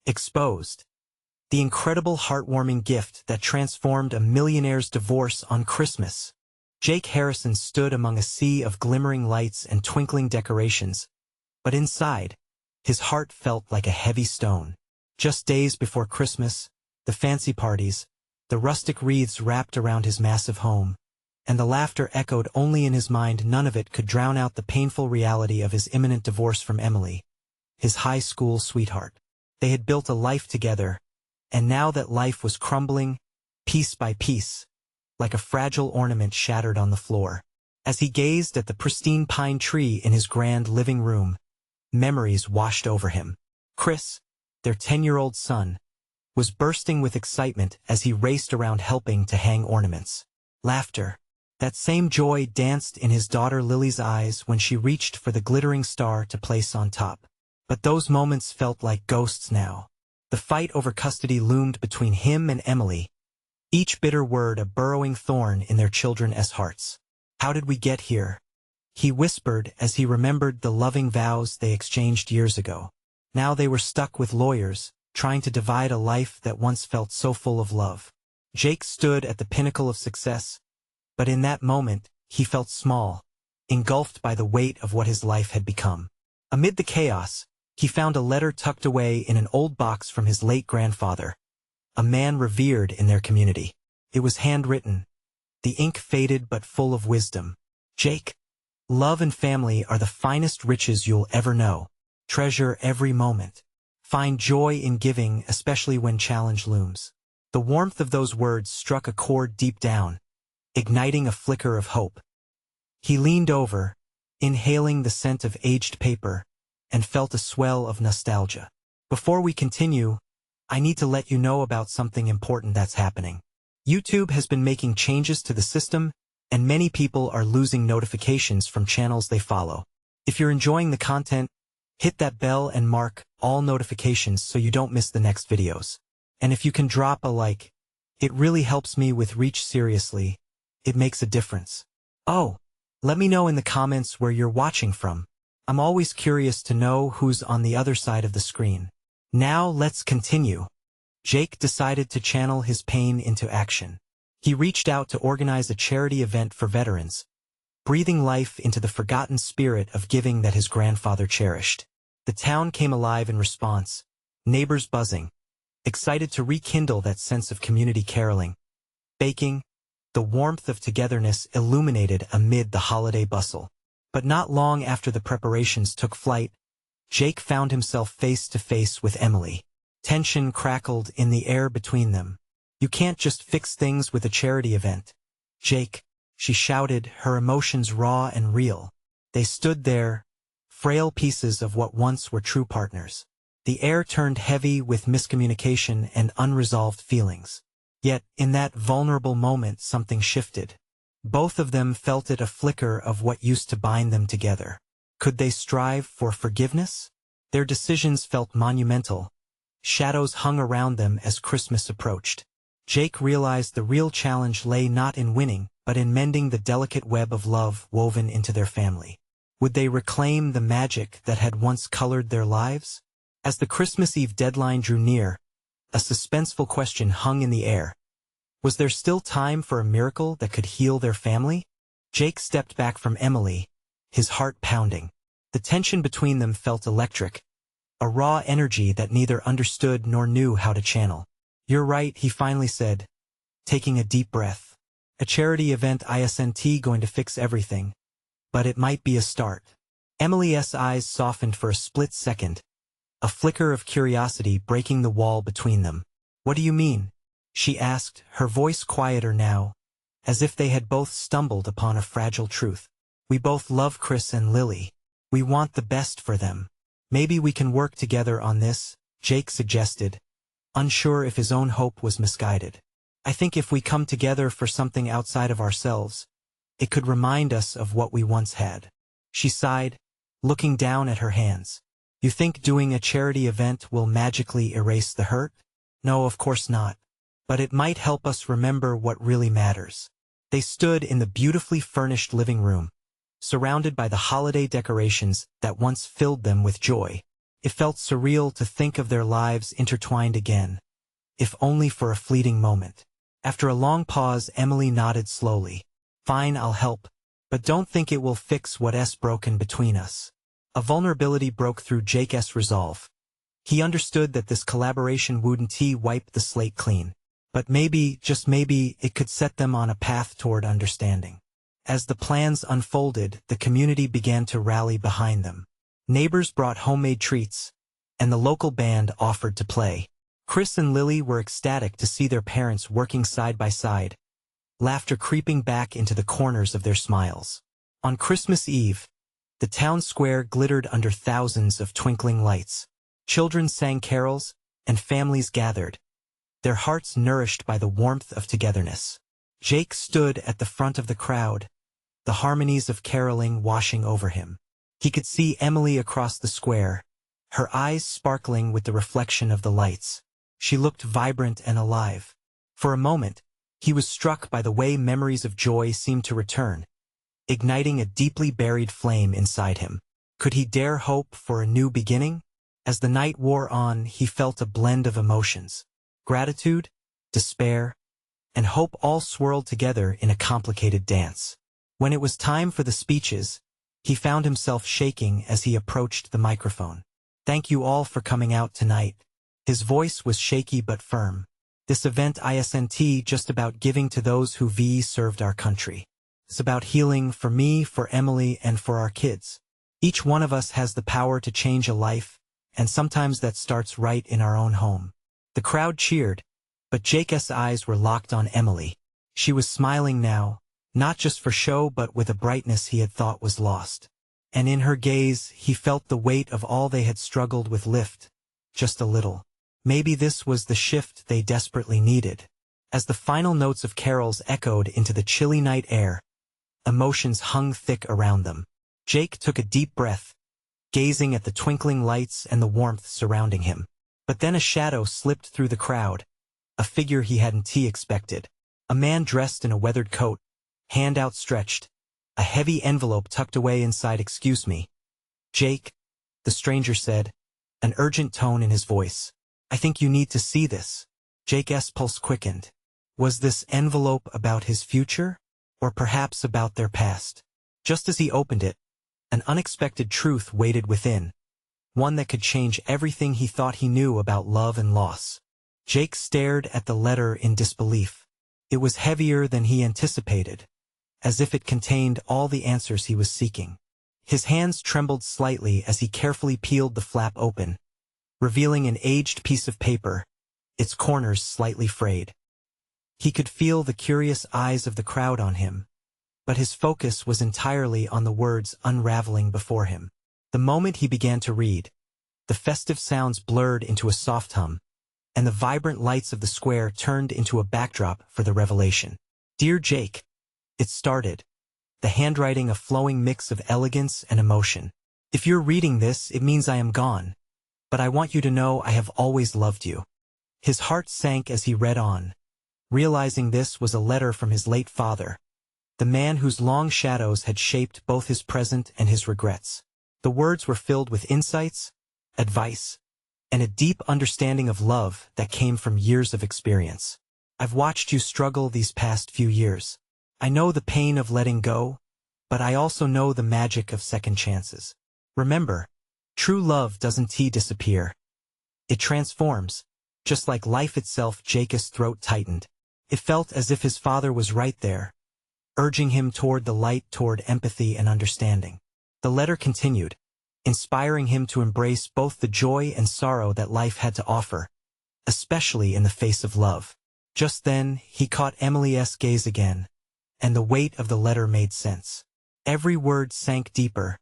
Exposed. The incredible heartwarming gift that transformed a millionaire's divorce on Christmas. Jake Harrison stood among a sea of glimmering lights and twinkling decorations, but inside, his heart felt like a heavy stone. Just days before Christmas, the fancy parties, the rustic wreaths wrapped around his massive home, and the laughter echoed only in his mind. None of it could drown out the painful reality of his imminent divorce from Emily, his high school sweetheart. They had built a life together, and now that life was crumbling, piece by piece, like a fragile ornament shattered on the floor. As he gazed at the pristine pine tree in his grand living room, memories washed over him. Chris, their 10-year-old son, was bursting with excitement as he raced around helping to hang ornaments. Laughter. That same joy danced in his daughter Lily's eyes when she reached for the glittering star to place on top. But those moments felt like ghosts now. The fight over custody loomed between him and Emily, each bitter word a burrowing thorn in their children's hearts. "How did we get here?" he whispered as he remembered the loving vows they exchanged years ago. Now they were stuck with lawyers, trying to divide a life that once felt so full of love. Jake stood at the pinnacle of success, but in that moment, he felt small, engulfed by the weight of what his life had become. Amid the chaos, he found a letter tucked away in an old box from his late grandfather, a man revered in their community. It was handwritten, the ink faded but full of wisdom. "Jake, love and family are the finest riches you'll ever know. Treasure every moment. Find joy in giving, especially when challenge looms." The warmth of those words struck a chord deep down, igniting a flicker of hope. He leaned over, inhaling the scent of aged paper, and felt a swell of nostalgia. "Before we continue, I need to let you know about something important that's happening. YouTube has been making changes to the system, and many people are losing notifications from channels they follow. If you're enjoying the content, hit that bell and mark all notifications so you don't miss the next videos. And if you can drop a like, it really helps me with reach. Seriously, it makes a difference. Oh, let me know in the comments where you're watching from. I'm always curious to know who's on the other side of the screen. Now let's continue. Jake decided to channel his pain into action. He reached out to organize a charity event for veterans, breathing life into the forgotten spirit of giving that his grandfather cherished. The town came alive in response, neighbors buzzing, excited to rekindle that sense of community caroling. Baking, the warmth of togetherness illuminated amid the holiday bustle. But not long after the preparations took flight, Jake found himself face to face with Emily. Tension crackled in the air between them. "You can't just fix things with a charity event, Jake," she shouted, her emotions raw and real. They stood there, frail pieces of what once were true partners. The air turned heavy with miscommunication and unresolved feelings. Yet, in that vulnerable moment, something shifted. Both of them felt it, a flicker of what used to bind them together. Could they strive for forgiveness? Their decisions felt monumental. Shadows hung around them as Christmas approached. Jake realized the real challenge lay not in winning, but in mending the delicate web of love woven into their family. Would they reclaim the magic that had once colored their lives? As the Christmas Eve deadline drew near, a suspenseful question hung in the air. Was there still time for a miracle that could heal their family? Jake stepped back from Emily, his heart pounding. The tension between them felt electric, a raw energy that neither understood nor knew how to channel. "You're right," he finally said, taking a deep breath. "A charity event isn't going to fix everything, but it might be a start." Emily's eyes softened for a split second, a flicker of curiosity breaking the wall between them. "What do you mean?" she asked, her voice quieter now, as if they had both stumbled upon a fragile truth. "We both love Chris and Lily. We want the best for them. Maybe we can work together on this," Jake suggested, unsure if his own hope was misguided. "I think if we come together for something outside of ourselves, it could remind us of what we once had." She sighed, looking down at her hands. "You think doing a charity event will magically erase the hurt?" "No, of course not. But it might help us remember what really matters." They stood in the beautifully furnished living room, surrounded by the holiday decorations that once filled them with joy. It felt surreal to think of their lives intertwined again, if only for a fleeting moment. After a long pause, Emily nodded slowly. Fine, I'll help, but don't think it will fix what's broken between us. A vulnerability broke through Jake's resolve. He understood that this collaboration wouldn't wipe the slate clean. But maybe, just maybe, it could set them on a path toward understanding. As the plans unfolded, the community began to rally behind them. Neighbors brought homemade treats, and the local band offered to play. Chris and Lily were ecstatic to see their parents working side by side, laughter creeping back into the corners of their smiles. On Christmas Eve, the town square glittered under thousands of twinkling lights. Children sang carols, and families gathered, their hearts nourished by the warmth of togetherness. Jake stood at the front of the crowd, the harmonies of caroling washing over him. He could see Emily across the square, her eyes sparkling with the reflection of the lights. She looked vibrant and alive. For a moment, he was struck by the way memories of joy seemed to return, igniting a deeply buried flame inside him. Could he dare hope for a new beginning? As the night wore on, he felt a blend of emotions. Gratitude, despair, and hope all swirled together in a complicated dance. When it was time for the speeches, he found himself shaking as he approached the microphone. Thank you all for coming out tonight. His voice was shaky but firm. This event isn't just about giving to those who served our country. It's about healing for me, for Emily, and for our kids. Each one of us has the power to change a life, and sometimes that starts right in our own home. The crowd cheered, but Jake's eyes were locked on Emily. She was smiling now, not just for show but with a brightness he had thought was lost. And in her gaze, he felt the weight of all they had struggled with lift, just a little. Maybe this was the shift they desperately needed. As the final notes of carols echoed into the chilly night air, emotions hung thick around them. Jake took a deep breath, gazing at the twinkling lights and the warmth surrounding him. But then a shadow slipped through the crowd, a figure he hadn't expected. A man dressed in a weathered coat, hand outstretched, a heavy envelope tucked away inside. Excuse me, Jake, the stranger said, an urgent tone in his voice. I think you need to see this. Jake's pulse quickened. Was this envelope about his future, or perhaps about their past? Just as he opened it, an unexpected truth waited within, one that could change everything he thought he knew about love and loss. Jake stared at the letter in disbelief. It was heavier than he anticipated, as if it contained all the answers he was seeking. His hands trembled slightly as he carefully peeled the flap open, revealing an aged piece of paper, its corners slightly frayed. He could feel the curious eyes of the crowd on him, but his focus was entirely on the words unraveling before him. The moment he began to read, the festive sounds blurred into a soft hum, and the vibrant lights of the square turned into a backdrop for the revelation. Dear Jake, it started, the handwriting a flowing mix of elegance and emotion. If you're reading this, it means I am gone, but I want you to know I have always loved you. His heart sank as he read on, realizing this was a letter from his late father, the man whose long shadows had shaped both his present and his regrets. The words were filled with insights, advice, and a deep understanding of love that came from years of experience. I've watched you struggle these past few years. I know the pain of letting go, but I also know the magic of second chances. Remember, true love doesn't disappear. It transforms, just like life itself. Jake's throat tightened. It felt as if his father was right there, urging him toward the light, toward empathy and understanding. The letter continued, inspiring him to embrace both the joy and sorrow that life had to offer, especially in the face of love. Just then, he caught Emily's gaze again, and the weight of the letter made sense. Every word sank deeper,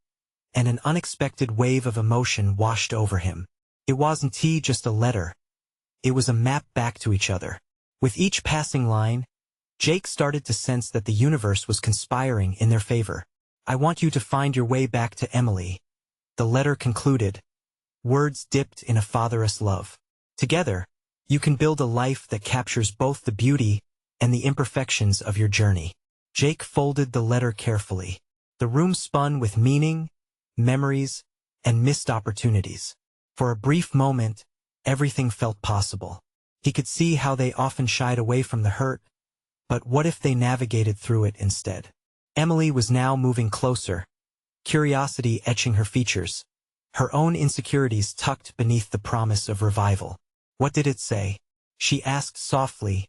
and an unexpected wave of emotion washed over him. It wasn't just a letter. It was a map back to each other. With each passing line, Jake started to sense that the universe was conspiring in their favor. I want you to find your way back to Emily, the letter concluded, words dipped in a father's love. Together, you can build a life that captures both the beauty and the imperfections of your journey. Jake folded the letter carefully. The room spun with meaning, memories, and missed opportunities. For a brief moment, everything felt possible. He could see how they often shied away from the hurt, but what if they navigated through it instead? Emily was now moving closer, curiosity etching her features, her own insecurities tucked beneath the promise of revival. What did it say? She asked softly,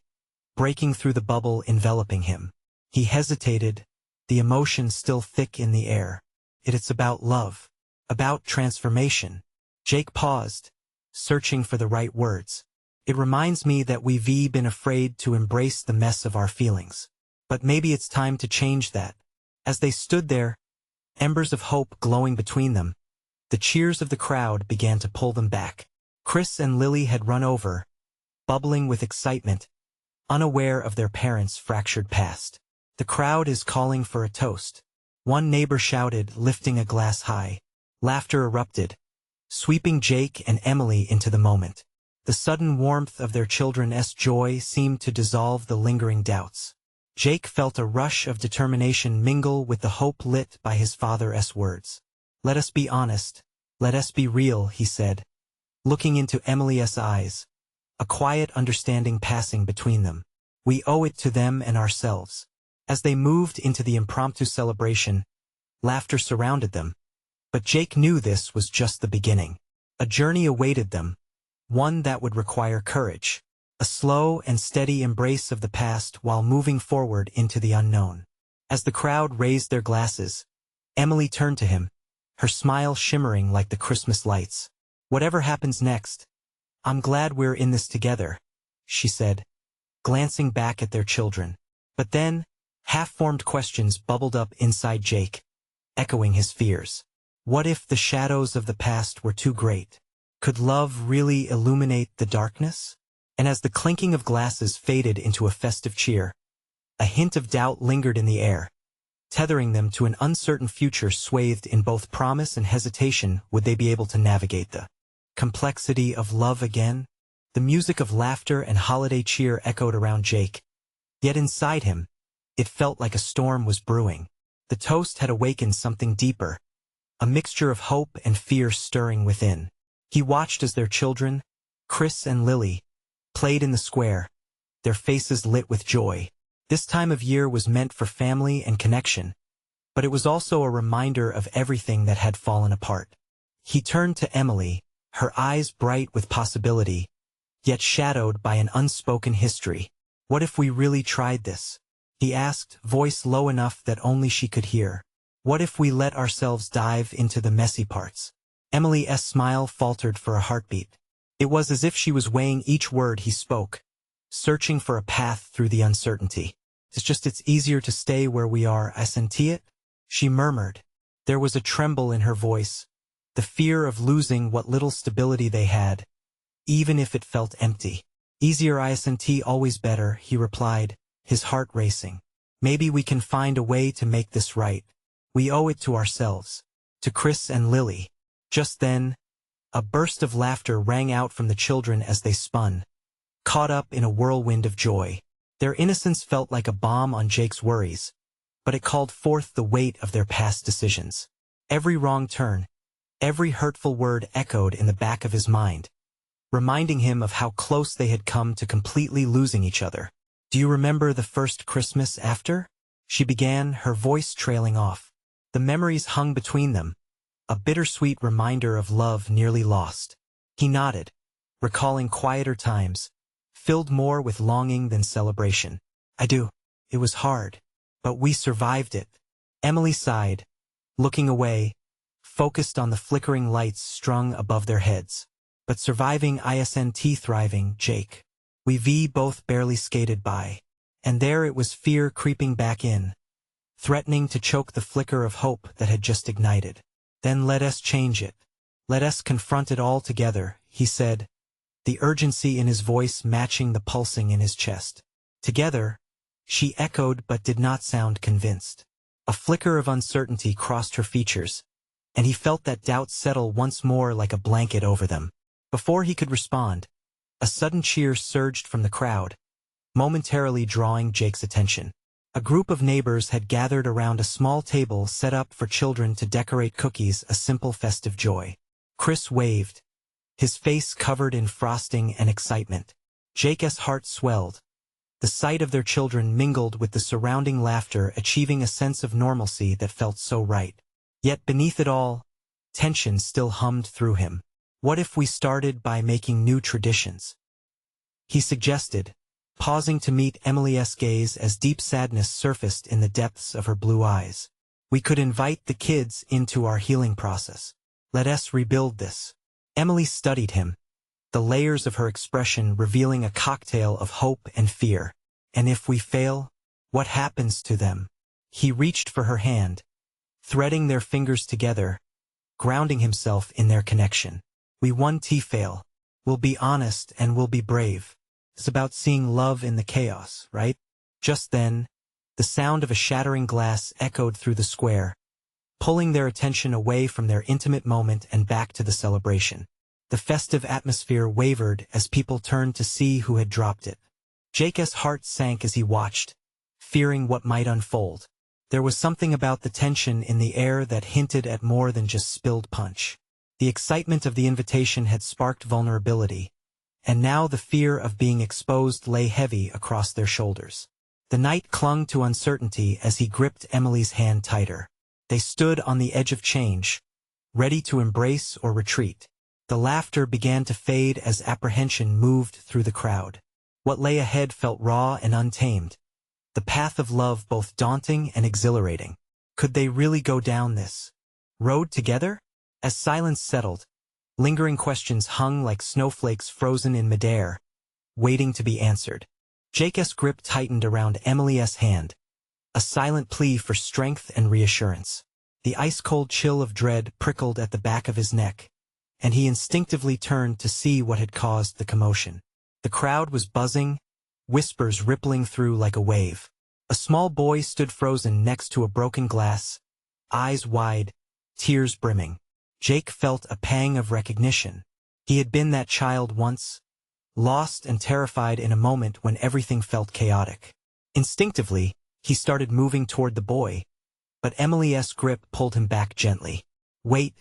breaking through the bubble enveloping him. He hesitated, the emotion still thick in the air. It's about love, about transformation. Jake paused, searching for the right words. It reminds me that we've been afraid to embrace the mess of our feelings. But maybe it's time to change that. As they stood there, embers of hope glowing between them, the cheers of the crowd began to pull them back. Chris and Lily had run over, bubbling with excitement, unaware of their parents' fractured past. The crowd is calling for a toast. One neighbor shouted, lifting a glass high. Laughter erupted, sweeping Jake and Emily into the moment. The sudden warmth of their children's joy seemed to dissolve the lingering doubts. Jake felt a rush of determination mingle with the hope lit by his father's words. "Let us be honest. Let us be real," he said, looking into Emily's eyes, a quiet understanding passing between them. "We owe it to them and ourselves." As they moved into the impromptu celebration, laughter surrounded them. But Jake knew this was just the beginning. A journey awaited them, one that would require courage, a slow and steady embrace of the past while moving forward into the unknown. As the crowd raised their glasses, Emily turned to him, her smile shimmering like the Christmas lights. "Whatever happens next, I'm glad we're in this together," she said, glancing back at their children. But then, half-formed questions bubbled up inside Jake, echoing his fears. What if the shadows of the past were too great? Could love really illuminate the darkness? And as the clinking of glasses faded into a festive cheer, a hint of doubt lingered in the air, tethering them to an uncertain future swathed in both promise and hesitation. Would they be able to navigate the complexity of love again? The music of laughter and holiday cheer echoed around Jake. Yet inside him, it felt like a storm was brewing. The toast had awakened something deeper, a mixture of hope and fear stirring within. He watched as their children, Chris and Lily, played in the square, their faces lit with joy. This time of year was meant for family and connection, but it was also a reminder of everything that had fallen apart. He turned to Emily, her eyes bright with possibility, yet shadowed by an unspoken history. "What if we really tried this?" he asked, voice low enough that only she could hear. "What if we let ourselves dive into the messy parts?" Emily's smile faltered for a heartbeat. It was as if she was weighing each word he spoke, searching for a path through the uncertainty. It's easier to stay where we are, isn't it?" she murmured. There was a tremble in her voice, the fear of losing what little stability they had, even if it felt empty. "Easier isn't always better," he replied, his heart racing. "Maybe we can find a way to make this right. We owe it to ourselves, to Chris and Lily." Just then, a burst of laughter rang out from the children as they spun, caught up in a whirlwind of joy. Their innocence felt like a balm on Jake's worries, but it called forth the weight of their past decisions. Every wrong turn, every hurtful word echoed in the back of his mind, reminding him of how close they had come to completely losing each other. "Do you remember the first Christmas after?" she began, her voice trailing off. The memories hung between them, a bittersweet reminder of love nearly lost. He nodded, recalling quieter times, filled more with longing than celebration. "I do. It was hard, but we survived it." Emily sighed, looking away, focused on the flickering lights strung above their heads. "But surviving isn't thriving, Jake. We both barely skated by." And there it was, fear creeping back in, threatening to choke the flicker of hope that had just ignited. "Then let us change it. Let us confront it all together," he said, the urgency in his voice matching the pulsing in his chest. "Together," she echoed but did not sound convinced. A flicker of uncertainty crossed her features, and he felt that doubt settle once more like a blanket over them. Before he could respond, a sudden cheer surged from the crowd, momentarily drawing Jake's attention. A group of neighbors had gathered around a small table set up for children to decorate cookies, a simple festive joy. Chris waved, his face covered in frosting and excitement. Jake's heart swelled. The sight of their children mingled with the surrounding laughter, achieving a sense of normalcy that felt so right. Yet beneath it all, tension still hummed through him. What if we started by making new traditions? He suggested, pausing to meet Emily's gaze as deep sadness surfaced in the depths of her blue eyes. We could invite the kids into our healing process. Let us rebuild this. Emily studied him, the layers of her expression revealing a cocktail of hope and fear. And if we fail, what happens to them? He reached for her hand, threading their fingers together, grounding himself in their connection. We won't fail. We'll be honest and we'll be brave. It's about seeing love in the chaos, right? Just then, the sound of a shattering glass echoed through the square, pulling their attention away from their intimate moment and back to the celebration. The festive atmosphere wavered as people turned to see who had dropped it. Jake's heart sank as he watched, fearing what might unfold. There was something about the tension in the air that hinted at more than just spilled punch. The excitement of the invitation had sparked vulnerability, and now the fear of being exposed lay heavy across their shoulders. The knight clung to uncertainty as he gripped Emily's hand tighter. They stood on the edge of change, ready to embrace or retreat. The laughter began to fade as apprehension moved through the crowd. What lay ahead felt raw and untamed, the path of love both daunting and exhilarating. Could they really go down this road together? As silence settled, lingering questions hung like snowflakes frozen in midair, waiting to be answered. Jake's grip tightened around Emily's hand, a silent plea for strength and reassurance. The ice-cold chill of dread prickled at the back of his neck, and he instinctively turned to see what had caused the commotion. The crowd was buzzing, whispers rippling through like a wave. A small boy stood frozen next to a broken glass, eyes wide, tears brimming. Jake felt a pang of recognition. He had been that child once, lost and terrified in a moment when everything felt chaotic. Instinctively, he started moving toward the boy, but Emily's grip pulled him back gently. "Wait,"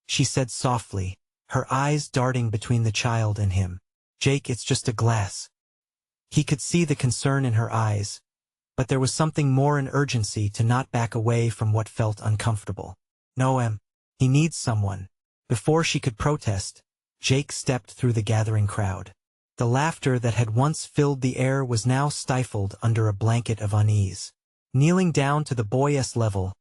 she said softly, her eyes darting between the child and him. "Jake, it's just a glass." He could see the concern in her eyes, but there was something more in urgency to not back away from what felt uncomfortable. "No, he needs someone." Before she could protest, Jake stepped through the gathering crowd. The laughter that had once filled the air was now stifled under a blanket of unease. Kneeling down to the boy's level,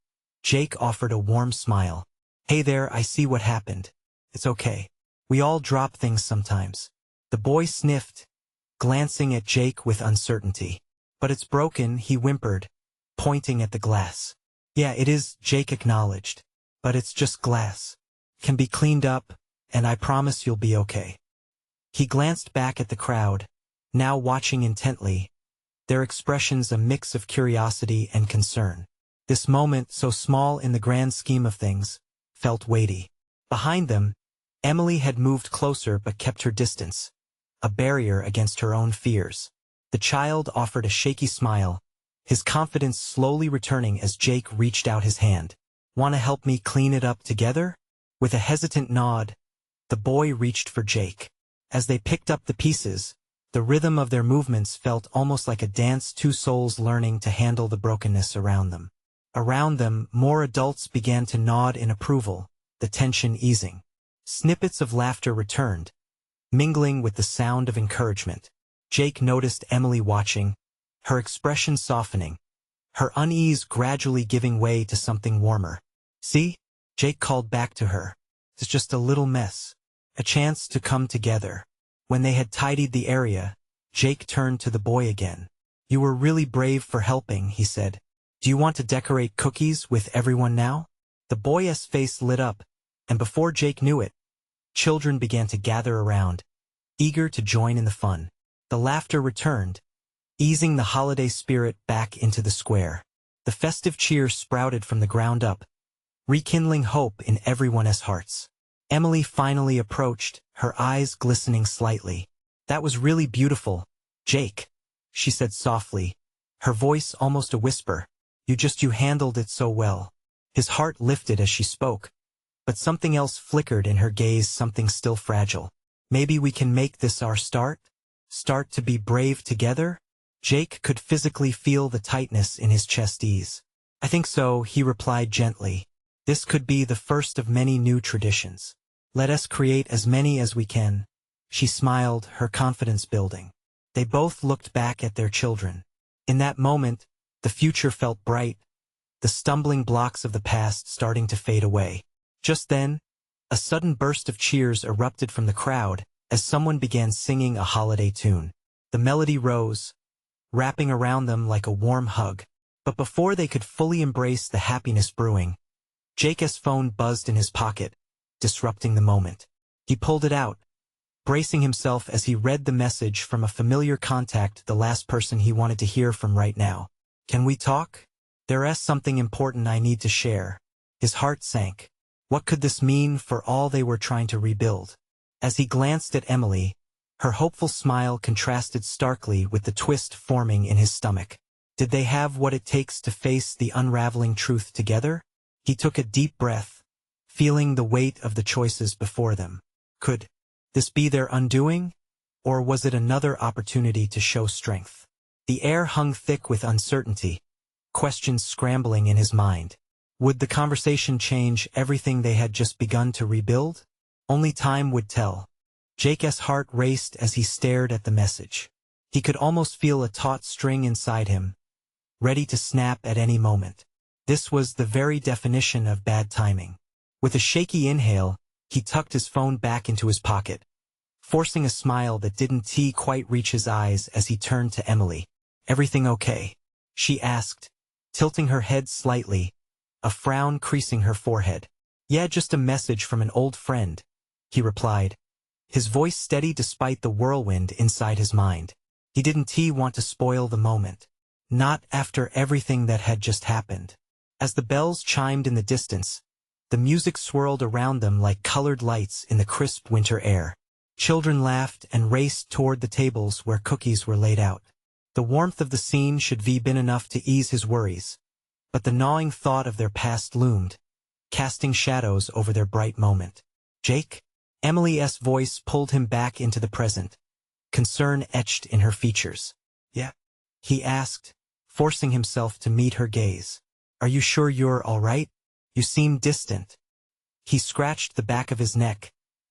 Jake offered a warm smile. "Hey there, I see what happened. It's okay. We all drop things sometimes." The boy sniffed, glancing at Jake with uncertainty. "But it's broken," he whimpered, pointing at the glass. "Yeah, it is," Jake acknowledged. "But it's just glass. Can be cleaned up, and I promise you'll be okay." He glanced back at the crowd, now watching intently, their expressions a mix of curiosity and concern. This moment, so small in the grand scheme of things, felt weighty. Behind them, Emily had moved closer but kept her distance, a barrier against her own fears. The child offered a shaky smile, his confidence slowly returning as Jake reached out his hand. "Want to help me clean it up together?" With a hesitant nod, the boy reached for Jake. As they picked up the pieces, the rhythm of their movements felt almost like a dance, two souls learning to handle the brokenness around them. Around them, more adults began to nod in approval, the tension easing. Snippets of laughter returned, mingling with the sound of encouragement. Jake noticed Emily watching, her expression softening, her unease gradually giving way to something warmer. "See?" Jake called back to her. "It's just a little mess. A chance to come together." When they had tidied the area, Jake turned to the boy again. "You were really brave for helping," he said. "Do you want to decorate cookies with everyone now?" The boy's face lit up, and before Jake knew it, children began to gather around, eager to join in the fun. The laughter returned, easing the holiday spirit back into the square. The festive cheer sprouted from the ground up, rekindling hope in everyone's hearts. Emily finally approached, her eyes glistening slightly. "That was really beautiful, Jake," she said softly, her voice almost a whisper. You handled it so well." His heart lifted as she spoke, but something else flickered in her gaze, something still fragile. Maybe we can make this our start? Start to be brave together? Jake could physically feel the tightness in his chest ease. I think so, he replied gently. This could be the first of many new traditions. Let us create as many as we can. She smiled, her confidence building. They both looked back at their children. In that moment, the future felt bright, the stumbling blocks of the past starting to fade away. Just then, a sudden burst of cheers erupted from the crowd as someone began singing a holiday tune. The melody rose, wrapping around them like a warm hug. But before they could fully embrace the happiness brewing, Jake's phone buzzed in his pocket, disrupting the moment. He pulled it out, bracing himself as he read the message from a familiar contact, the last person he wanted to hear from right now. Can we talk? There's something important I need to share. His heart sank. What could this mean for all they were trying to rebuild? As he glanced at Emily, her hopeful smile contrasted starkly with the twist forming in his stomach. Did they have what it takes to face the unraveling truth together? He took a deep breath, feeling the weight of the choices before them. Could this be their undoing? Or was it another opportunity to show strength? The air hung thick with uncertainty, questions scrambling in his mind. Would the conversation change everything they had just begun to rebuild? Only time would tell. Jake's heart raced as he stared at the message. He could almost feel a taut string inside him, ready to snap at any moment. This was the very definition of bad timing. With a shaky inhale, he tucked his phone back into his pocket, forcing a smile that didn't quite reach his eyes as he turned to Emily. Everything okay? She asked, tilting her head slightly, a frown creasing her forehead. Yeah, just a message from an old friend, he replied, his voice steady despite the whirlwind inside his mind. He didn't want to spoil the moment. Not after everything that had just happened. As the bells chimed in the distance, the music swirled around them like colored lights in the crisp winter air. Children laughed and raced toward the tables where cookies were laid out. The warmth of the scene should have been enough to ease his worries, but the gnawing thought of their past loomed, casting shadows over their bright moment. Jake? Emily's voice pulled him back into the present, concern etched in her features. Yeah? He asked, forcing himself to meet her gaze. Are you sure you're all right? You seem distant. He scratched the back of his neck,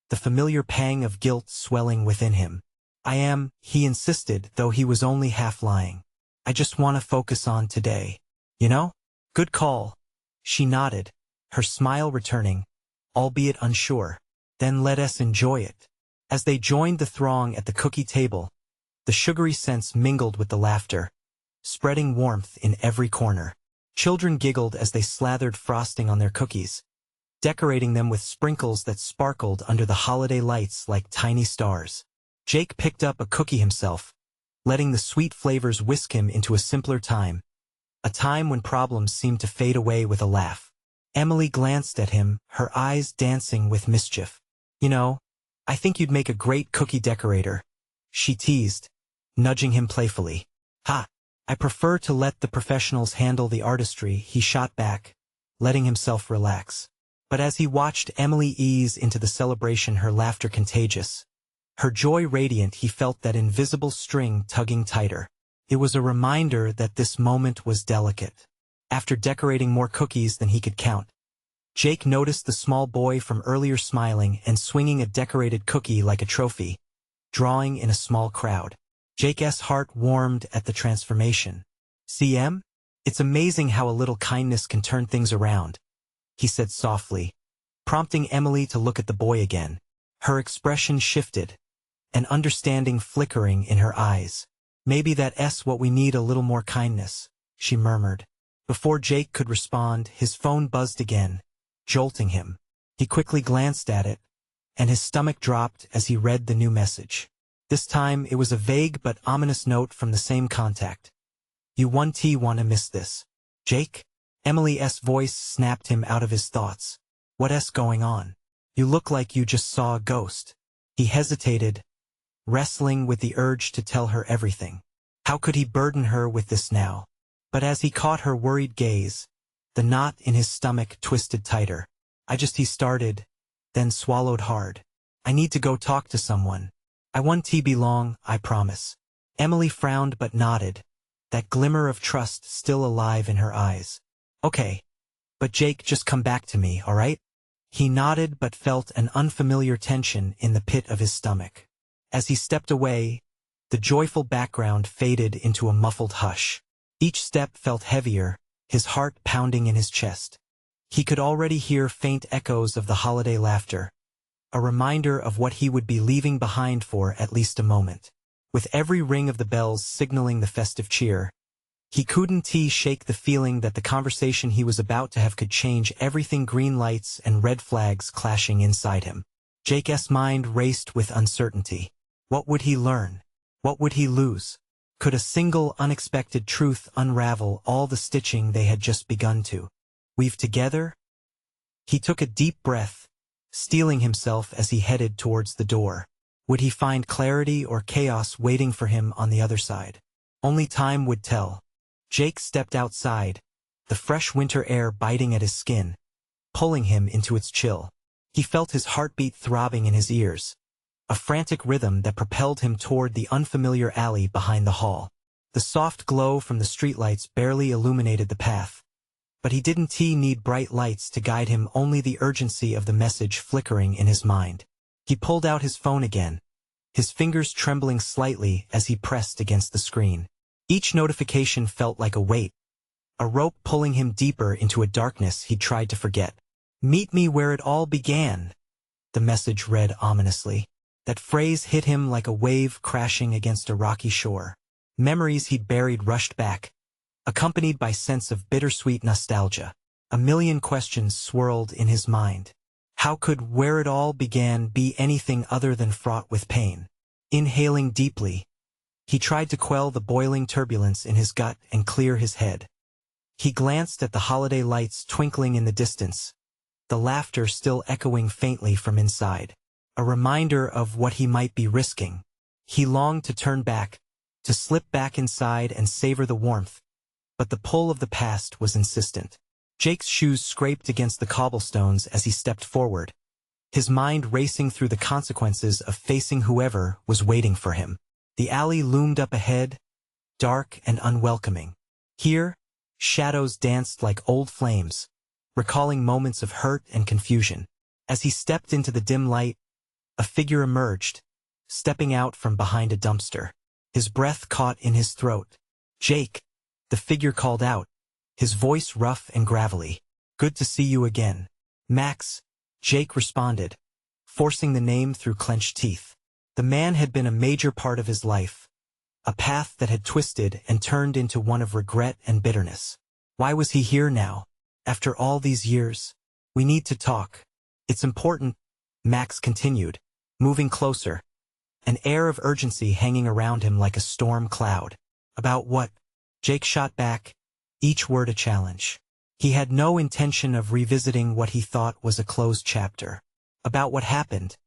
the familiar pang of guilt swelling within him. I am, he insisted, though he was only half lying. I just want to focus on today. You know? Good call. She nodded, her smile returning, albeit unsure. Then let us enjoy it. As they joined the throng at the cookie table, the sugary scents mingled with the laughter, spreading warmth in every corner. Children giggled as they slathered frosting on their cookies, decorating them with sprinkles that sparkled under the holiday lights like tiny stars. Jake picked up a cookie himself, letting the sweet flavors whisk him into a simpler time, a time when problems seemed to fade away with a laugh. Emily glanced at him, her eyes dancing with mischief. You know, I think you'd make a great cookie decorator, she teased, nudging him playfully. Ha! I prefer to let the professionals handle the artistry, he shot back, letting himself relax. But as he watched Emily ease into the celebration, her laughter contagious, her joy radiant, he felt that invisible string tugging tighter. It was a reminder that this moment was delicate. After decorating more cookies than he could count, Jake noticed the small boy from earlier smiling and swinging a decorated cookie like a trophy, drawing in a small crowd. Jake's heart warmed at the transformation. CM? It's amazing how a little kindness can turn things around, he said softly, prompting Emily to look at the boy again. Her expression shifted, an understanding flickering in her eyes. Maybe that's what we need, a little more kindness, she murmured. Before Jake could respond, his phone buzzed again, jolting him. He quickly glanced at it, and his stomach dropped as he read the new message. This time it was a vague but ominous note from the same contact. You wanna miss this. Jake? Emily's voice snapped him out of his thoughts. What's going on? You look like you just saw a ghost. He hesitated, wrestling with the urge to tell her everything. How could he burden her with this now? But as he caught her worried gaze, the knot in his stomach twisted tighter. He started, then swallowed hard. I need to go talk to someone. I won't be long, I promise. Emily frowned but nodded, that glimmer of trust still alive in her eyes. Okay. But Jake, just come back to me, all right? He nodded but felt an unfamiliar tension in the pit of his stomach. As he stepped away, the joyful background faded into a muffled hush. Each step felt heavier, his heart pounding in his chest. He could already hear faint echoes of the holiday laughter, a reminder of what he would be leaving behind for at least a moment. With every ring of the bells signaling the festive cheer, he couldn't shake the feeling that the conversation he was about to have could change everything. Green lights and red flags clashing inside him. Jake's mind raced with uncertainty. What would he learn? What would he lose? Could a single unexpected truth unravel all the stitching they had just begun to weave together? He took a deep breath, steeling himself as he headed towards the door. Would he find clarity or chaos waiting for him on the other side? Only time would tell. Jake stepped outside, the fresh winter air biting at his skin, pulling him into its chill. He felt his heartbeat throbbing in his ears, a frantic rhythm that propelled him toward the unfamiliar alley behind the hall. The soft glow from the streetlights barely illuminated the path, but he didn't need bright lights to guide him, only the urgency of the message flickering in his mind. He pulled out his phone again, his fingers trembling slightly as he pressed against the screen. Each notification felt like a weight, a rope pulling him deeper into a darkness he'd tried to forget. "Meet me where it all began," the message read ominously. That phrase hit him like a wave crashing against a rocky shore. Memories he'd buried rushed back, accompanied by sense of bittersweet nostalgia. A million questions swirled in his mind. How could "where it all began" be anything other than fraught with pain? Inhaling deeply, he tried to quell the boiling turbulence in his gut and clear his head. He glanced at the holiday lights twinkling in the distance, the laughter still echoing faintly from inside, a reminder of what he might be risking. He longed to turn back, to slip back inside and savor the warmth, but the pull of the past was insistent. Jake's shoes scraped against the cobblestones as he stepped forward, his mind racing through the consequences of facing whoever was waiting for him. The alley loomed up ahead, dark and unwelcoming. Here, shadows danced like old flames, recalling moments of hurt and confusion. As he stepped into the dim light, a figure emerged, stepping out from behind a dumpster. His breath caught in his throat. "Jake," the figure called out, his voice rough and gravelly. "Good to see you again." "Max," Jake responded, forcing the name through clenched teeth. The man had been a major part of his life, a path that had twisted and turned into one of regret and bitterness. Why was he here now, after all these years? "We need to talk. It's important," Max continued, moving closer, an air of urgency hanging around him like a storm cloud. "About what?" Jake shot back, each word a challenge. He had no intention of revisiting what he thought was a closed chapter. "About what happened.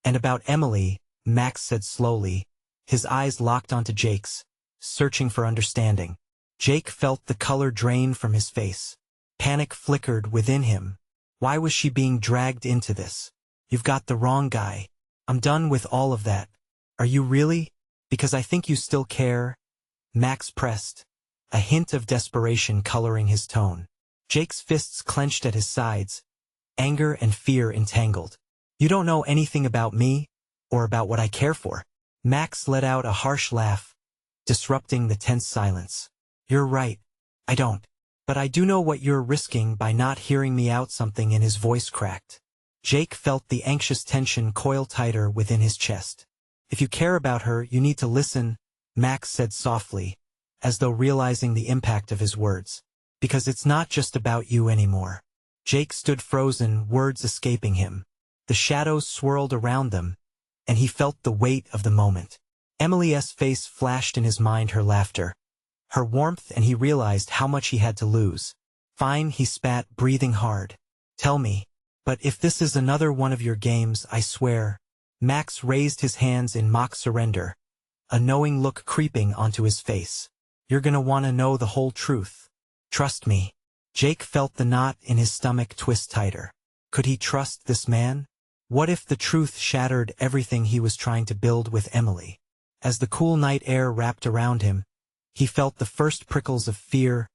And about Emily," Max said slowly, his eyes locked onto Jake's, searching for understanding. Jake felt the color drain from his face. Panic flickered within him. Why was she being dragged into this? "You've got the wrong guy. I'm done with all of that." "Are you really? Because I think you still care." Max pressed, a hint of desperation coloring his tone. Jake's fists clenched at his sides, anger and fear entangled. "You don't know anything about me, or about what I care for." Max let out a harsh laugh, disrupting the tense silence. "You're right. I don't. But I do know what you're risking by not hearing me out." Something in his voice cracked. Jake felt the anxious tension coil tighter within his chest. "If you care about her, you need to listen," Max said softly, as though realizing the impact of his words. "Because it's not just about you anymore." Jake stood frozen, words escaping him. The shadows swirled around them, and he felt the weight of the moment. Emily's face flashed in his mind, her laughter, her warmth, and he realized how much he had to lose. "Fine," he spat, breathing hard. "Tell me. But if this is another one of your games, I swear." Max raised his hands in mock surrender, a knowing look creeping onto his face. "You're gonna want to know the whole truth. Trust me." Jake felt the knot in his stomach twist tighter. Could he trust this man? What if the truth shattered everything he was trying to build with Emily? As the cool night air wrapped around him, he felt the first prickles of fear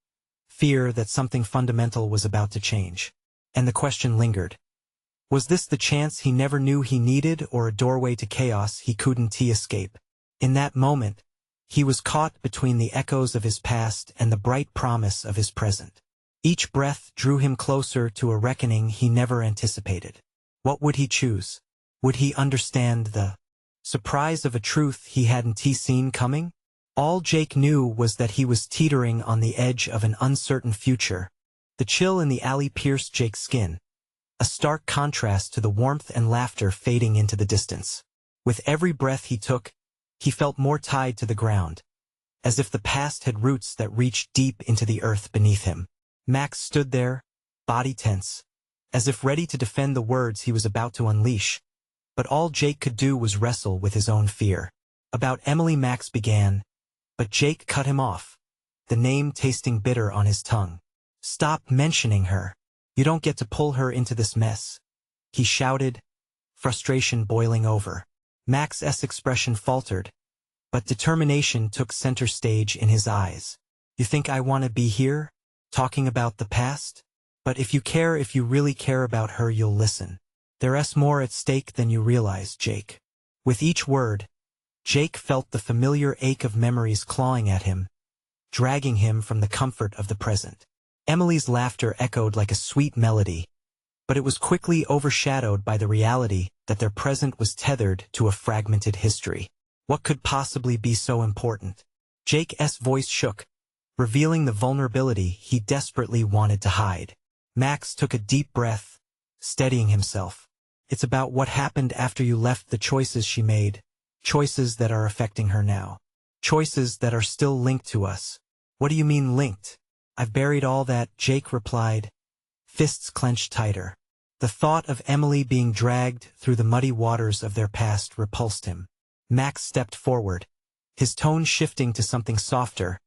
that something fundamental was about to change. And the question lingered. Was this the chance he never knew he needed, or a doorway to chaos he couldn't escape? In that moment, he was caught between the echoes of his past and the bright promise of his present. Each breath drew him closer to a reckoning he never anticipated. What would he choose? Would he understand the surprise of a truth he hadn't seen coming? All Jake knew was that he was teetering on the edge of an uncertain future. The chill in the alley pierced Jake's skin, a stark contrast to the warmth and laughter fading into the distance. With every breath he took, he felt more tied to the ground, as if the past had roots that reached deep into the earth beneath him. Max stood there, body tense, as if ready to defend the words he was about to unleash. But all Jake could do was wrestle with his own fear. About Emily, Max began, but Jake cut him off, the name tasting bitter on his tongue. "Stop mentioning her. You don't get to pull her into this mess," he shouted, frustration boiling over. Max's expression faltered, but determination took center stage in his eyes. "You think I want to be here, talking about the past? But if you really care about her, you'll listen. There's more at stake than you realize, Jake." With each word, Jake felt the familiar ache of memories clawing at him, dragging him from the comfort of the present. Emily's laughter echoed like a sweet melody, but it was quickly overshadowed by the reality that their present was tethered to a fragmented history. What could possibly be so important? Jake's voice shook, revealing the vulnerability he desperately wanted to hide. Max took a deep breath, steadying himself. "It's about what happened after you left, the choices she made, choices that are affecting her now, choices that are still linked to us." "What do you mean linked?" "I've buried all that," Jake replied, fists clenched tighter. The thought of Emily being dragged through the muddy waters of their past repulsed him. Max stepped forward, his tone shifting to something softer,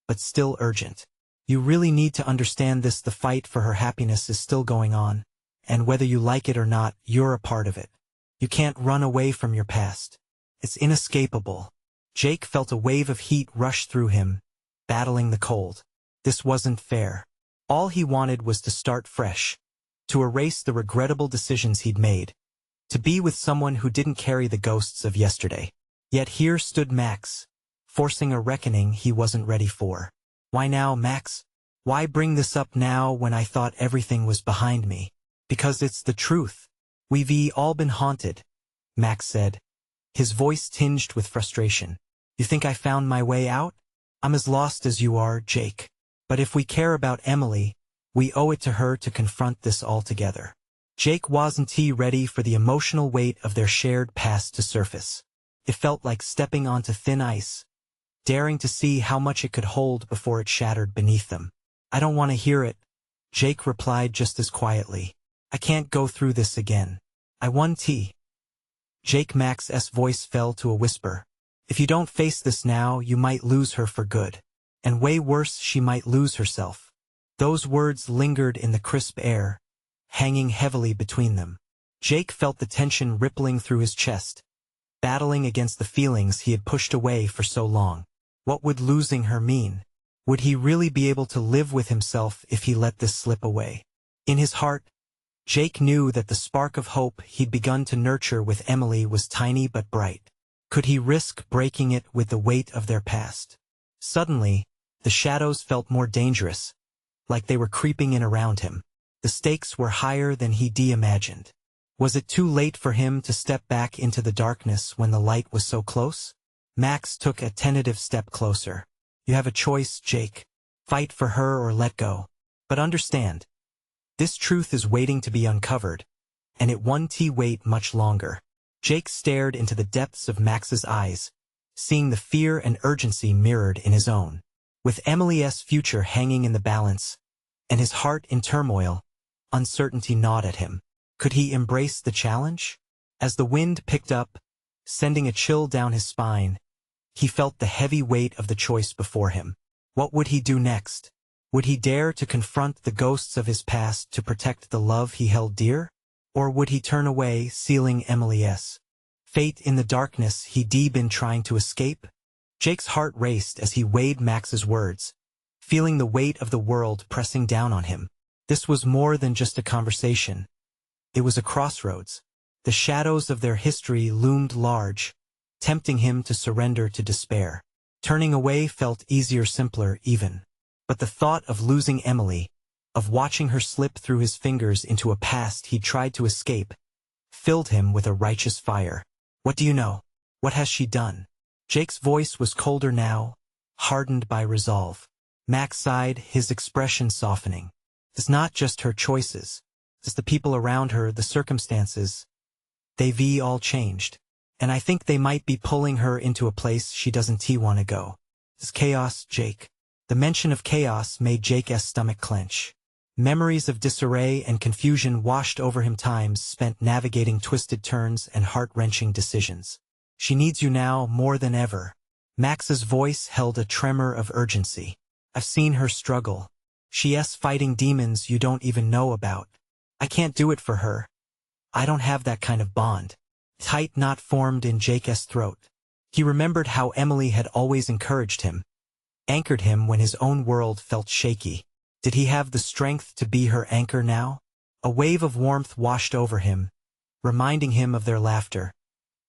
but still urgent. "You really need to understand this. The fight for her happiness is still going on, and whether you like it or not, you're a part of it. You can't run away from your past. It's inescapable." Jake felt a wave of heat rush through him, battling the cold. This wasn't fair. All he wanted was to start fresh, to erase the regrettable decisions he'd made, to be with someone who didn't carry the ghosts of yesterday. Yet here stood Max, forcing a reckoning he wasn't ready for. "Why now, Max? Why bring this up now when I thought everything was behind me?" "Because it's the truth. We've all been haunted," Max said, his voice tinged with frustration. "You think I found my way out? I'm as lost as you are, Jake. But if we care about Emily, we owe it to her to confront this all together." Jake wasn't ready for the emotional weight of their shared past to surface. It felt like stepping onto thin ice, daring to see how much it could hold before it shattered beneath them. "I don't want to hear it," Jake replied just as quietly. "I can't go through this again. I won tea." Max's voice fell to a whisper. "If you don't face this now, you might lose her for good. And way worse, she might lose herself." Those words lingered in the crisp air, hanging heavily between them. Jake felt the tension rippling through his chest, battling against the feelings he had pushed away for so long. What would losing her mean? Would he really be able to live with himself if he let this slip away? In his heart, Jake knew that the spark of hope he'd begun to nurture with Emily was tiny but bright. Could he risk breaking it with the weight of their past? Suddenly, the shadows felt more dangerous, like they were creeping in around him. The stakes were higher than he'd imagined. Was it too late for him to step back into the darkness when the light was so close? Max took a tentative step closer. "You have a choice, Jake. Fight for her or let go. But understand, this truth is waiting to be uncovered, and it won't wait much longer." Jake stared into the depths of Max's eyes, seeing the fear and urgency mirrored in his own. With Emily's future hanging in the balance, and his heart in turmoil, uncertainty gnawed at him. Could he embrace the challenge? As the wind picked up, sending a chill down his spine, he felt the heavy weight of the choice before him. What would he do next? Would he dare to confront the ghosts of his past to protect the love he held dear? Or would he turn away, sealing Emily's fate in the darkness he'd been trying to escape? Jake's heart raced as he weighed Max's words, feeling the weight of the world pressing down on him. This was more than just a conversation. It was a crossroads. The shadows of their history loomed large, tempting him to surrender to despair. Turning away felt easier, simpler even. But the thought of losing Emily, of watching her slip through his fingers into a past he'd tried to escape, filled him with a righteous fire. What do you know? What has she done? Jake's voice was colder now, hardened by resolve. Max sighed, his expression softening. It's not just her choices. It's the people around her, the circumstances. They've all changed. And I think they might be pulling her into a place she doesn't want to go. It's chaos, Jake. The mention of chaos made Jake's stomach clench. Memories of disarray and confusion washed over him, times spent navigating twisted turns and heart-wrenching decisions. She needs you now more than ever. Max's voice held a tremor of urgency. I've seen her struggle. She's fighting demons you don't even know about. I can't do it for her. I don't have that kind of bond. Tight knot formed in Jake's throat. He remembered how Emily had always encouraged him, anchored him when his own world felt shaky. Did he have the strength to be her anchor now? A wave of warmth washed over him, reminding him of their laughter,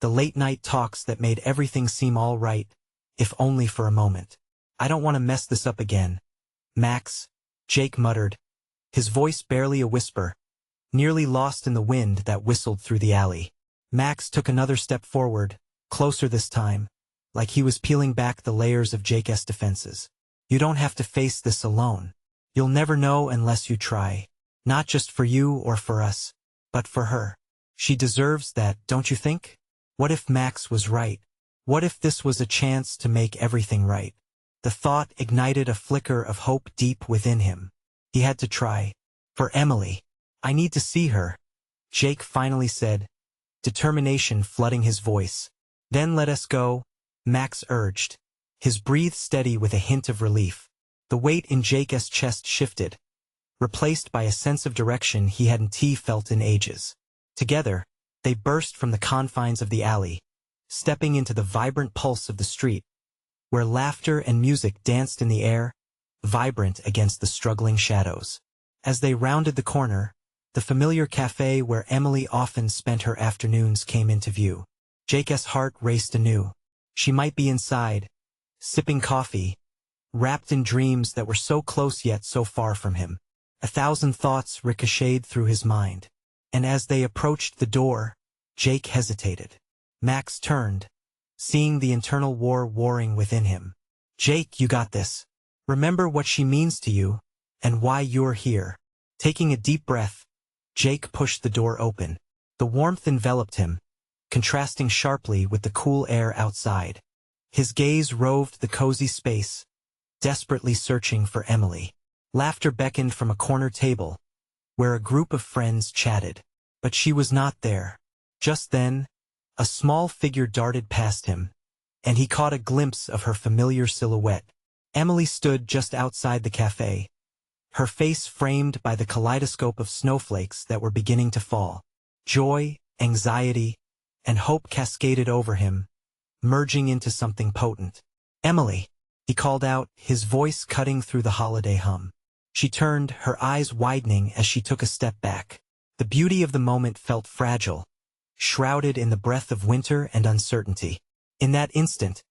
the late-night talks that made everything seem all right, if only for a moment. I don't want to mess this up again. Max, Jake muttered, his voice barely a whisper, nearly lost in the wind that whistled through the alley. Max took another step forward, closer this time, like he was peeling back the layers of Jake's defenses. You don't have to face this alone. You'll never know unless you try. Not just for you or for us, but for her. She deserves that, don't you think? What if Max was right? What if this was a chance to make everything right? The thought ignited a flicker of hope deep within him. He had to try. For Emily. I need to see her, Jake finally said, determination flooding his voice. Then let us go, Max urged, his breath steady with a hint of relief. The weight in Jake's chest shifted, replaced by a sense of direction he hadn't felt in ages. Together, they burst from the confines of the alley, stepping into the vibrant pulse of the street, where laughter and music danced in the air, vibrant against the struggling shadows. As they rounded the corner, the familiar cafe where Emily often spent her afternoons came into view. Jake's heart raced anew. She might be inside, sipping coffee, wrapped in dreams that were so close yet so far from him. 1,000 thoughts ricocheted through his mind. And as they approached the door, Jake hesitated. Max turned, seeing the internal war warring within him. Jake, you got this. Remember what she means to you, and why you're here. Taking a deep breath, Jake pushed the door open. The warmth enveloped him, contrasting sharply with the cool air outside. His gaze roved the cozy space, desperately searching for Emily. Laughter beckoned from a corner table, where a group of friends chatted. But she was not there. Just then, a small figure darted past him, and he caught a glimpse of her familiar silhouette. Emily stood just outside the cafe, her face framed by the kaleidoscope of snowflakes that were beginning to fall. Joy, anxiety, and hope cascaded over him, merging into something potent. Emily, he called out, his voice cutting through the holiday hum. She turned, her eyes widening as she took a step back. The beauty of the moment felt fragile, shrouded in the breath of winter and uncertainty. In that instant,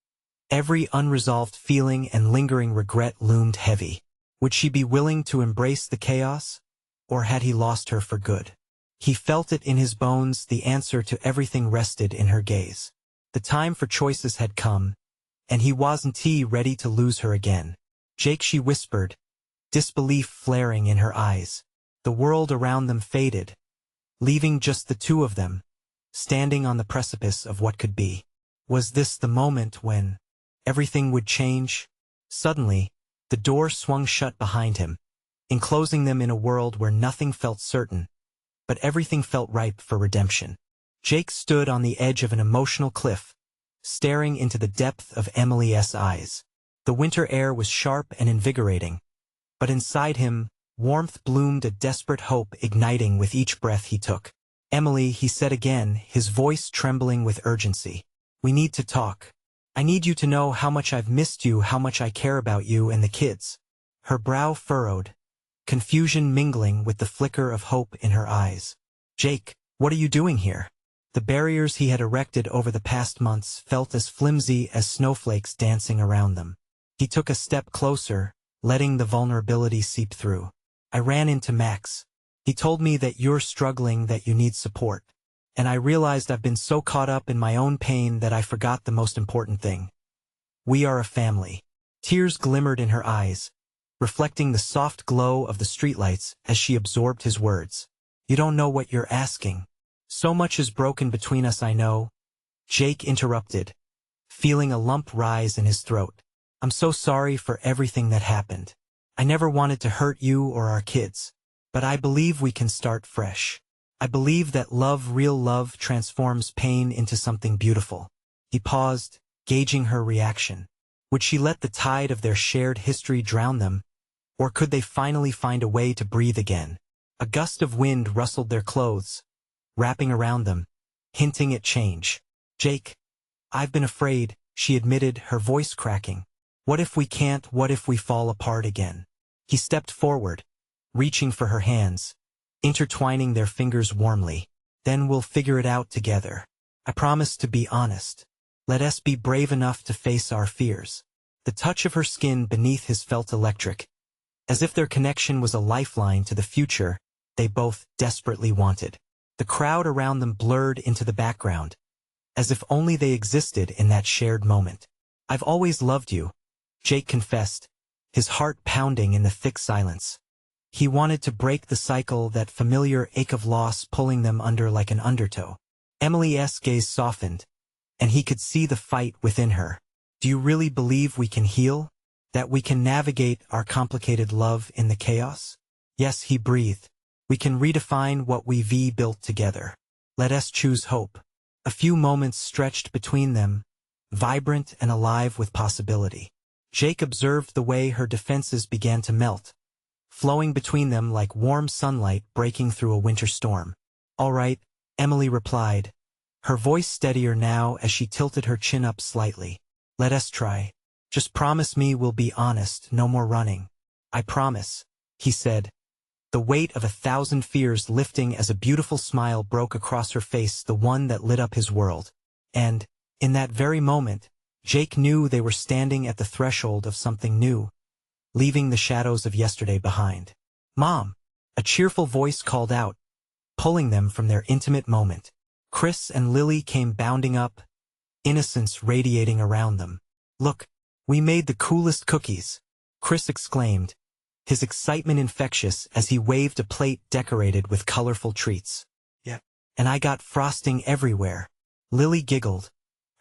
every unresolved feeling and lingering regret loomed heavy. Would she be willing to embrace the chaos, or had he lost her for good? He felt it in his bones, the answer to everything rested in her gaze. The time for choices had come, and he wasn't ready to lose her again. Jake, she whispered, disbelief flaring in her eyes. The world around them faded, leaving just the two of them, standing on the precipice of what could be. Was this the moment when everything would change? Suddenly, the door swung shut behind him, enclosing them in a world where nothing felt certain, but everything felt ripe for redemption. Jake stood on the edge of an emotional cliff, staring into the depth of Emily's eyes. The winter air was sharp and invigorating, but inside him, warmth bloomed, a desperate hope igniting with each breath he took. Emily, he said again, his voice trembling with urgency. We need to talk. I need you to know how much I've missed you, how much I care about you and the kids. Her brow furrowed, confusion mingling with the flicker of hope in her eyes. Jake, what are you doing here? The barriers he had erected over the past months felt as flimsy as snowflakes dancing around them. He took a step closer, letting the vulnerability seep through. I ran into Max. He told me that you're struggling, that you need support. And I realized I've been so caught up in my own pain that I forgot the most important thing. We are a family. Tears glimmered in her eyes, reflecting the soft glow of the streetlights as she absorbed his words. You don't know what you're asking. So much is broken between us, I know. Jake interrupted, feeling a lump rise in his throat. I'm so sorry for everything that happened. I never wanted to hurt you or our kids. But I believe we can start fresh. I believe that love, real love, transforms pain into something beautiful. He paused, gauging her reaction. Would she let the tide of their shared history drown them? Or could they finally find a way to breathe again? A gust of wind rustled their clothes, wrapping around them, hinting at change. Jake, I've been afraid, she admitted, her voice cracking. What if we can't? What if we fall apart again? He stepped forward, reaching for her hands, intertwining their fingers warmly. Then we'll figure it out together. I promise to be honest. Let us be brave enough to face our fears. The touch of her skin beneath his felt electric, as if their connection was a lifeline to the future they both desperately wanted. The crowd around them blurred into the background, as if only they existed in that shared moment. I've always loved you, Jake confessed, his heart pounding in the thick silence. He wanted to break the cycle, that familiar ache of loss pulling them under like an undertow. Emily's gaze softened, and he could see the fight within her. Do you really believe we can heal? That we can navigate our complicated love in the chaos? Yes, he breathed. We can redefine what we've built together. Let us choose hope. A few moments stretched between them, vibrant and alive with possibility. Jake observed the way her defenses began to melt, flowing between them like warm sunlight breaking through a winter storm. All right, Emily replied, her voice steadier now as she tilted her chin up slightly. Let us try. Just promise me we'll be honest, no more running. I promise, he said, the weight of 1,000 fears lifting as a beautiful smile broke across her face, the one that lit up his world. And, in that very moment, Jake knew they were standing at the threshold of something new, leaving the shadows of yesterday behind. Mom! A cheerful voice called out, pulling them from their intimate moment. Chris and Lily came bounding up, innocence radiating around them. Look, we made the coolest cookies, Chris exclaimed, his excitement infectious as he waved a plate decorated with colorful treats. Yeah. And I got frosting everywhere. Lily giggled,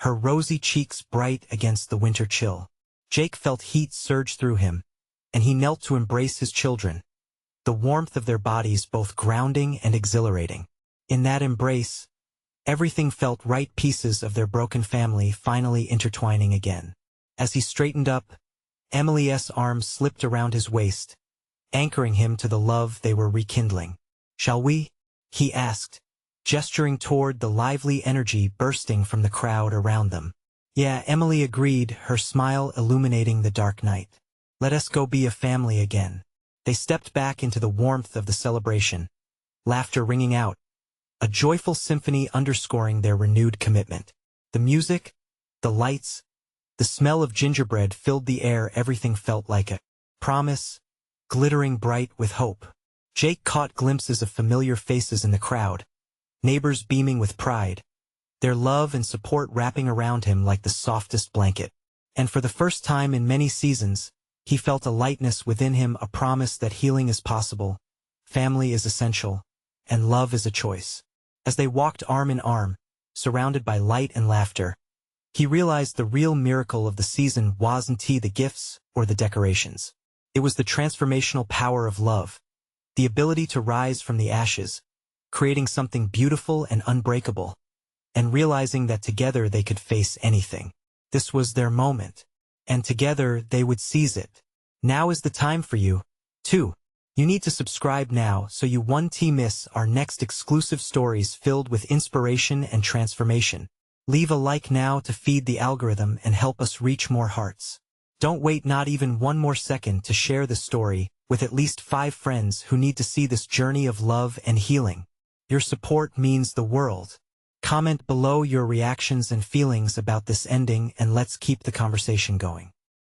her rosy cheeks bright against the winter chill. Jake felt heat surge through him, and he knelt to embrace his children, the warmth of their bodies both grounding and exhilarating. In that embrace, everything felt right, pieces of their broken family finally intertwining again. As he straightened up, Emily's arms slipped around his waist, anchoring him to the love they were rekindling. Shall we? He asked, gesturing toward the lively energy bursting from the crowd around them. Yeah, Emily agreed, her smile illuminating the dark night. Let us go be a family again. They stepped back into the warmth of the celebration, laughter ringing out, a joyful symphony underscoring their renewed commitment. The music, the lights, the smell of gingerbread filled the air. Everything felt like a promise, glittering bright with hope. Jake caught glimpses of familiar faces in the crowd, neighbors beaming with pride, their love and support wrapping around him like the softest blanket. And for the first time in many seasons, he felt a lightness within him, a promise that healing is possible, family is essential, and love is a choice. As they walked arm in arm, surrounded by light and laughter, he realized the real miracle of the season wasn't the gifts or the decorations. It was the transformational power of love, the ability to rise from the ashes, creating something beautiful and unbreakable, and realizing that together they could face anything. This was their moment, and together they would seize it. Now is the time for you, too. You need to subscribe now so you won't miss our next exclusive stories filled with inspiration and transformation. Leave a like now to feed the algorithm and help us reach more hearts. Don't wait not even one more second to share the story with at least 5 friends who need to see this journey of love and healing. Your support means the world. Comment below your reactions and feelings about this ending, and let's keep the conversation going.